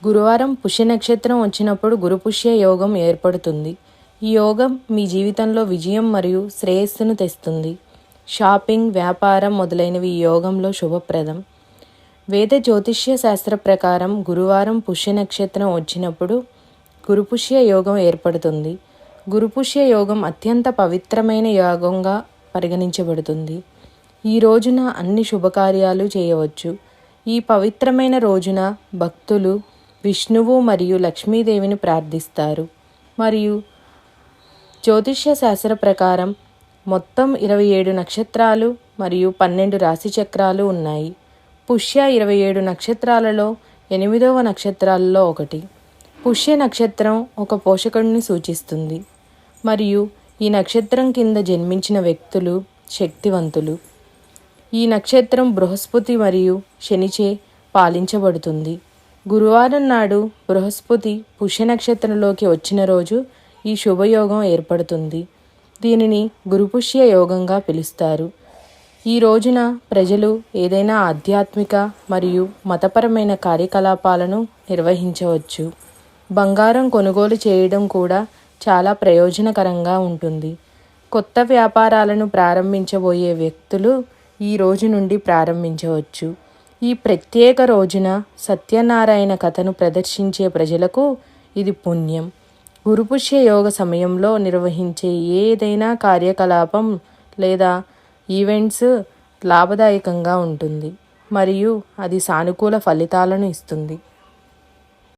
గురువారం పుష్య నక్షత్రం వచ్చినప్పుడు గురుపుష్య యోగం ఏర్పడుతుంది. ఈ యోగం మీ జీవితంలో విజయం మరియు శ్రేయస్సును తెస్తుంది. షాపింగ్, వ్యాపారం మొదలైనవి ఈ యోగంలో శుభప్రదం. వేద జ్యోతిష్య శాస్త్ర ప్రకారం గురువారం పుష్య నక్షత్రం వచ్చినప్పుడు గురుపుష్య యోగం ఏర్పడుతుంది. గురుపుష్య యోగం అత్యంత పవిత్రమైన యోగంగా పరిగణించబడుతుంది. ఈ రోజున అన్ని శుభకార్యాలు చేయవచ్చు. ఈ పవిత్రమైన రోజున భక్తులు విష్ణువు మరియు లక్ష్మీదేవిని ప్రార్థిస్తారు. మరియు జ్యోతిష్య శాస్త్ర ప్రకారం మొత్తం 27 నక్షత్రాలు మరియు 12 రాశి చక్రాలు ఉన్నాయి. పుష్య 27 నక్షత్రాలలో 8వ నక్షత్రాలలో ఒకటి. పుష్య నక్షత్రం ఒక పోషకుడిని సూచిస్తుంది మరియు ఈ నక్షత్రం కింద జన్మించిన వ్యక్తులు శక్తివంతులు. ఈ నక్షత్రం బృహస్పతి మరియు శనిచే పాలించబడుతుంది. గురువారం నాడు బృహస్పతి పుష్య నక్షత్రంలోకి వచ్చిన రోజు ఈ శుభయోగం ఏర్పడుతుంది. దీనిని గురుపుష్య యోగంగా పిలుస్తారు. ఈ రోజున ప్రజలు ఏదైనా ఆధ్యాత్మిక మరియు మతపరమైన కార్యకలాపాలను నిర్వహించవచ్చు. బంగారం కొనుగోలు చేయడం కూడా చాలా ప్రయోజనకరంగా ఉంటుంది. కొత్త వ్యాపారాలను ప్రారంభించబోయే వ్యక్తులు ఈ రోజు నుండి ప్రారంభించవచ్చు. ఈ ప్రత్యేక రోజున సత్యనారాయణ కథను ప్రదర్శించే ప్రజలకు ఇది పుణ్యం. గురుపుష్య యోగ సమయంలో నిర్వహించే ఏదైనా కార్యకలాపం లేదా ఈవెంట్స్ లాభదాయకంగా ఉంటుంది మరియు అది సానుకూల ఫలితాలను ఇస్తుంది.